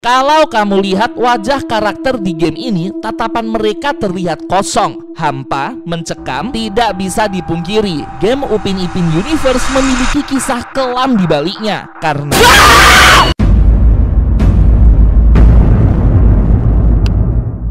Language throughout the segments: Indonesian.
Kalau kamu lihat wajah karakter di game ini, tatapan mereka terlihat kosong, hampa, mencekam. Tidak bisa dipungkiri, game Upin Ipin Universe memiliki kisah kelam di baliknya. Karena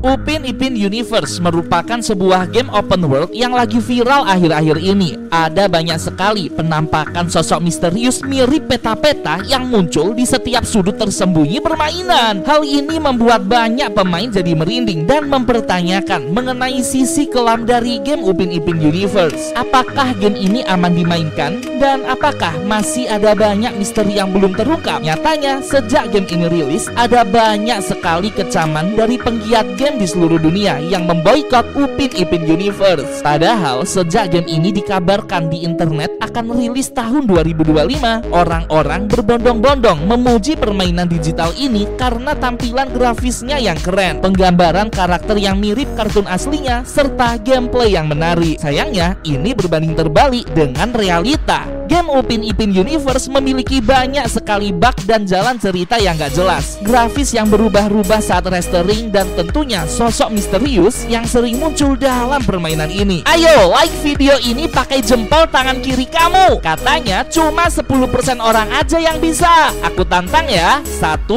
Upin Ipin Universe merupakan sebuah game open world yang lagi viral akhir-akhir ini. Ada banyak sekali penampakan sosok misterius mirip peta-peta yang muncul di setiap sudut tersembunyi permainan. Hal ini membuat banyak pemain jadi merinding dan mempertanyakan mengenai sisi kelam dari game Upin Ipin Universe. Apakah game ini aman dimainkan? Dan apakah masih ada banyak misteri yang belum terungkap? Nyatanya, sejak game ini rilis, ada banyak sekali kecaman dari penggiat game di seluruh dunia yang memboikot Upin Ipin Universe. Padahal sejak game ini dikabarkan di internet akan rilis tahun 2025, orang-orang berbondong-bondong memuji permainan digital ini karena tampilan grafisnya yang keren, penggambaran karakter yang mirip kartun aslinya, serta gameplay yang menarik. Sayangnya, ini berbanding terbalik dengan realita. Game Upin Ipin Universe memiliki banyak sekali bug dan jalan cerita yang gak jelas, grafis yang berubah-ubah saat restering, dan tentunya sosok misterius yang sering muncul dalam permainan ini. Ayo like video ini pakai jempol tangan kiri kamu. Katanya cuma 10% orang aja yang bisa. Aku tantang ya. 1,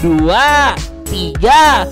2, 3.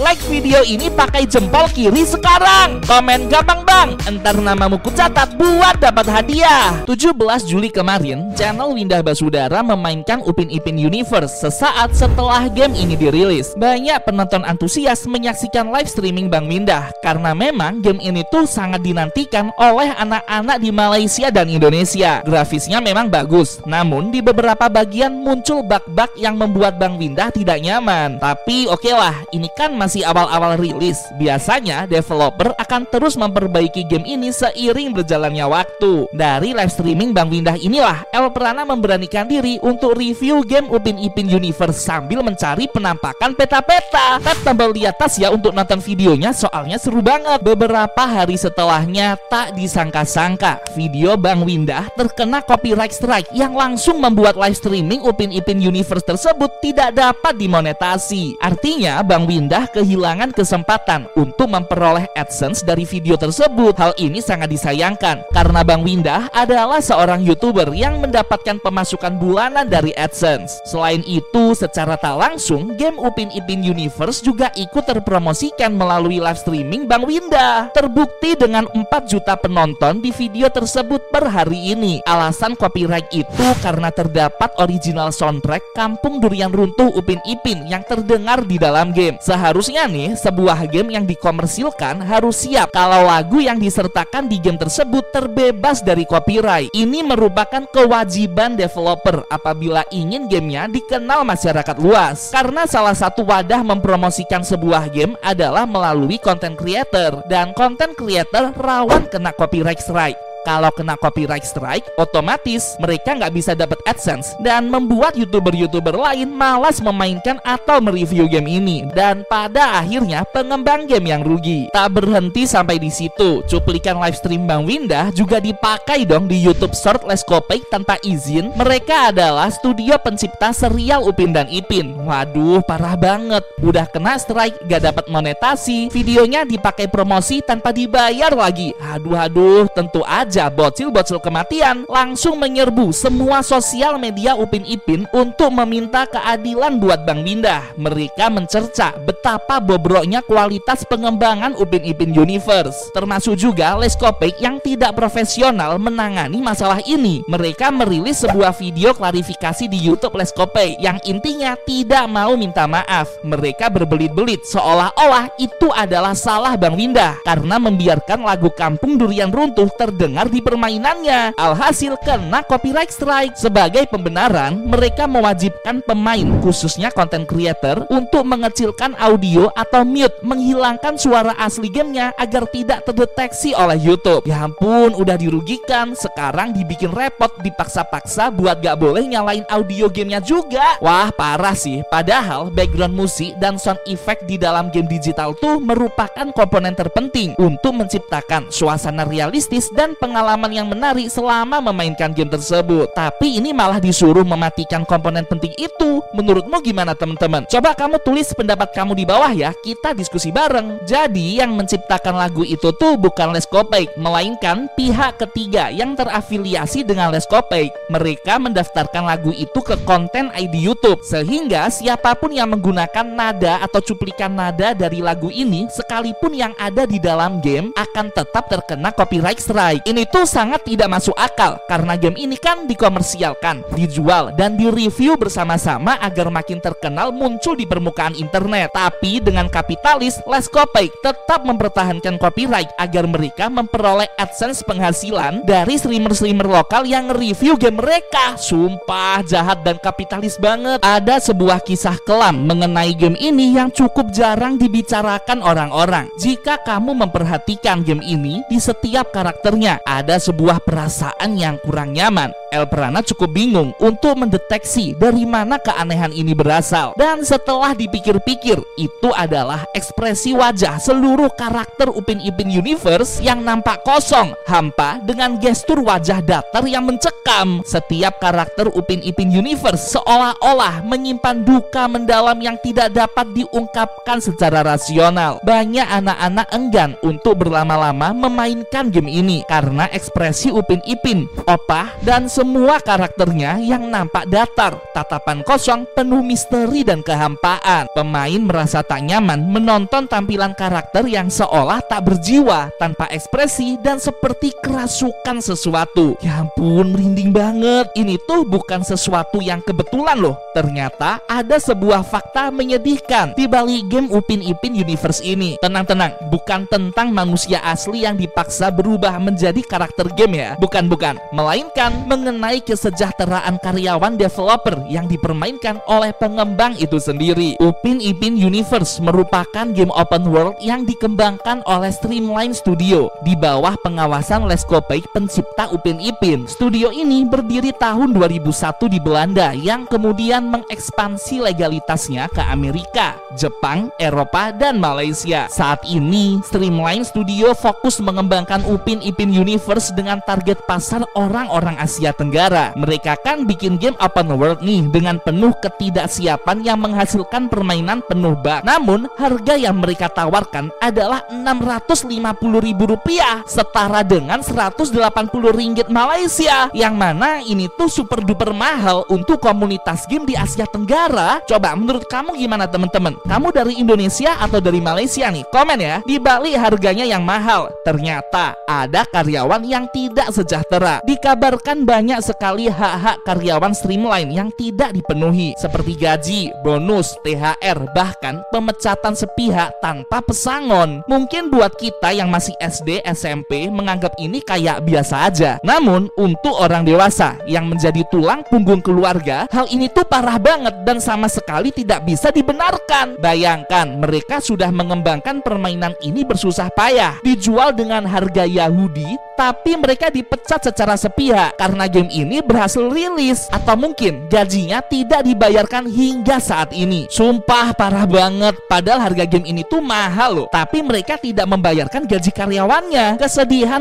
Like video ini pakai jempol kiri sekarang. Komen gampang bang, entar namamu kucatat buat dapat hadiah. 17 Juli kemarin, channel Windah Basudara memainkan Upin Ipin Universe sesaat setelah game ini dirilis. Banyak penonton antusias menyaksikan live streaming Bang Windah karena memang game ini tuh sangat dinantikan oleh anak-anak di Malaysia dan Indonesia. Grafisnya memang bagus, namun di beberapa bagian muncul bug-bug yang membuat Bang Windah tidak nyaman. Tapi oke lah, ini kan masih awal-awal rilis. Biasanya developer akan terus memperbaiki game ini seiring berjalannya waktu. Dari live streaming Bang Windah inilah El Prana memberanikan diri untuk review game Upin Ipin Universe sambil mencari penampakan peta-peta. Tap tombol di atas ya untuk nonton videonya, soalnya seru banget. Beberapa hari setelahnya, tak disangka-sangka video Bang Windah terkena copyright strike yang langsung membuat live streaming Upin Ipin Universe tersebut tidak dapat dimonetasi. Artinya Bang Windah kehilangan kesempatan untuk memperoleh AdSense dari video tersebut. Hal ini sangat disayangkan karena Bang Windah adalah seorang YouTuber yang mendapatkan pemasukan bulanan dari AdSense. Selain itu, secara tak langsung game Upin Ipin Universe juga ikut terpromosikan melalui live streaming Bang Windah. Terbukti dengan 4 juta penonton di video tersebut per hari ini. Alasan copyright itu karena terdapat original soundtrack Kampung Durian Runtuh Upin Ipin yang terdengar di dalam game. Seharusnya nih, sebuah game yang dikomersilkan harus siap kalau lagu yang disertakan di game tersebut terbebas dari copyright. Ini merupakan kewajiban developer apabila ingin gamenya dikenal masyarakat luas. Karena salah satu wadah mempromosikan sebuah game adalah melalui content creator, dan content creator rawan kena copyright strike. Kalau kena copyright strike, otomatis mereka nggak bisa dapat AdSense dan membuat YouTuber-YouTuber lain malas memainkan atau mereview game ini. Dan pada akhirnya pengembang game yang rugi. Tak berhenti sampai di situ, cuplikan live stream Bang Windah juga dipakai dong di YouTube Short Let's Copy tanpa izin. Mereka adalah studio pencipta serial Upin dan Ipin. Waduh, parah banget. Udah kena strike, gak dapat monetasi. Videonya dipakai promosi tanpa dibayar lagi. Aduh, tentu aja bocil-bocil kematian langsung menyerbu semua sosial media Upin Ipin untuk meminta keadilan buat Bang Windah. Mereka mencerca betapa bobroknya kualitas pengembangan Upin Ipin Universe, termasuk juga Let's Copy yang tidak profesional menangani masalah ini. Mereka merilis sebuah video klarifikasi di YouTube Let's Copy yang intinya tidak mau minta maaf. Mereka berbelit-belit seolah-olah itu adalah salah Bang Windah karena membiarkan lagu Kampung Durian Runtuh terdengar di permainannya. Alhasil kena copyright strike. Sebagai pembenaran, mereka mewajibkan pemain, khususnya content creator, untuk mengecilkan audio atau mute, menghilangkan suara asli gamenya agar tidak terdeteksi oleh YouTube. Ya ampun, udah dirugikan, sekarang dibikin repot, dipaksa-paksa buat gak boleh nyalain audio gamenya juga. Wah, parah sih. Padahal background musik dan sound effect di dalam game digital tuh merupakan komponen terpenting untuk menciptakan suasana realistis dan pengalaman yang menarik selama memainkan game tersebut. Tapi ini malah disuruh mematikan komponen penting itu. Menurutmu gimana teman-teman? Coba kamu tulis pendapat kamu di bawah ya, kita diskusi bareng. Jadi yang menciptakan lagu itu tuh bukan Leskopek, melainkan pihak ketiga yang terafiliasi dengan Leskopek. Mereka mendaftarkan lagu itu ke konten ID YouTube, sehingga siapapun yang menggunakan nada atau cuplikan nada dari lagu ini, sekalipun yang ada di dalam game, akan tetap terkena copyright strike. Ini tuh sangat tidak masuk akal, karena game ini kan dikomersialkan, dijual, dan direview bersama-sama agar makin terkenal muncul di permukaan internet. Tapi dengan kapitalis, Leskopek tetap mempertahankan copyright agar mereka memperoleh AdSense penghasilan dari streamer-streamer lokal yang review game mereka. Sumpah jahat dan kapitalis banget. Ada sebuah kisah kelam mengenai game ini yang cukup jarang dibicarakan orang-orang. Jika kamu memperhatikan game ini, di setiap karakternya ada sebuah perasaan yang kurang nyaman. El Prana cukup bingung untuk mendeteksi dari mana keanehan ini berasal. Dan setelah dipikir-pikir, itu adalah ekspresi wajah seluruh karakter Upin Ipin Universe yang nampak kosong, hampa, dengan gestur wajah datar yang mencekam. Setiap karakter Upin Ipin Universe seolah-olah menyimpan duka mendalam yang tidak dapat diungkapkan secara rasional. Banyak anak-anak enggan untuk berlama-lama memainkan game ini karena ekspresi Upin Ipin, Opah, dan semua karakternya yang nampak datar, tatapan kosong, penuh misteri dan kehampaan. Pemain merasa tak nyaman menonton tampilan karakter yang seolah tak berjiwa, tanpa ekspresi, dan seperti kerasukan sesuatu. Ya ampun, merinding banget. Ini tuh bukan sesuatu yang kebetulan loh. Ternyata ada sebuah fakta menyedihkan di balik game Upin Ipin Universe ini. Tenang-tenang, bukan tentang manusia asli yang dipaksa berubah menjadi karakter game ya. Bukan, melainkan mengenai kesejahteraan karyawan developer yang dipermainkan oleh pengembang itu sendiri. Upin Ipin Universe merupakan game open world yang dikembangkan oleh Streamline Studio di bawah pengawasan Leskopek, pencipta Upin Ipin. Studio ini berdiri tahun 2001 di Belanda yang kemudian mengekspansi legalitasnya ke Amerika, Jepang, Eropa, dan Malaysia. Saat ini, Streamline Studio fokus mengembangkan Upin Ipin Universe dengan target pasar orang-orang Asia Tenggara. Mereka kan bikin game open world nih dengan penuh ketidaksiapan yang menghasilkan permainan penuh bug. Namun, harga yang mereka tawarkan adalah Rp650.000, setara dengan Rp180 Malaysia. Yang mana ini tuh super duper mahal untuk komunitas game di Asia Tenggara. Coba menurut kamu gimana teman-teman? Kamu dari Indonesia atau dari Malaysia nih? Komen ya. Di balik harganya yang mahal, ternyata ada karyawan yang tidak sejahtera. Dikabarkan banyak sekali hak-hak karyawan Streamline yang tidak dipenuhi, seperti gaji, bonus, THR, bahkan pemecatan sepihak tanpa pesangon. Mungkin buat kita yang masih SD, SMP menganggap ini kayak biasa aja. Namun untuk orang dewasa yang menjadi tulang punggung keluarga, hal ini tuh parah banget dan sama sekali tidak bisa dibenarkan. Bayangkan, mereka sudah mengembangkan permainan ini bersusah payah, dijual dengan harga Yahudi, tapi mereka dipecat secara sepihak karena game ini berhasil rilis, atau mungkin gajinya tidak dibayarkan hingga saat ini. Sumpah parah banget. Padahal harga game ini tuh mahal loh, tapi mereka tidak membayarkan gaji karyawannya.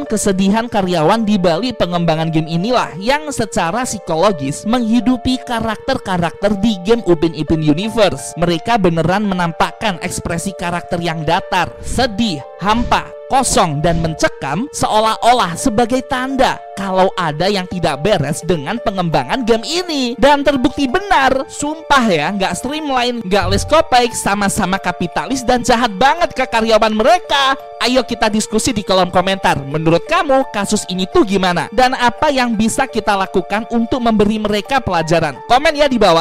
Kesedihan karyawan di balik pengembangan game inilah yang secara psikologis menghidupi karakter-karakter di game Upin Ipin Universe. Mereka beneran menampakkan ekspresi karakter yang datar, sedih, hampa, kosong, dan mencekam, seolah-olah sebagai tanda kalau ada yang tidak beres dengan pengembangan game ini. Dan terbukti benar. Sumpah ya, nggak Streamline, nggak Leskopek, sama-sama kapitalis dan jahat banget ke karyawan mereka. Ayo kita diskusi di kolom komentar. Menurut kamu kasus ini tuh gimana? Dan apa yang bisa kita lakukan untuk memberi mereka pelajaran? Komen ya di bawah.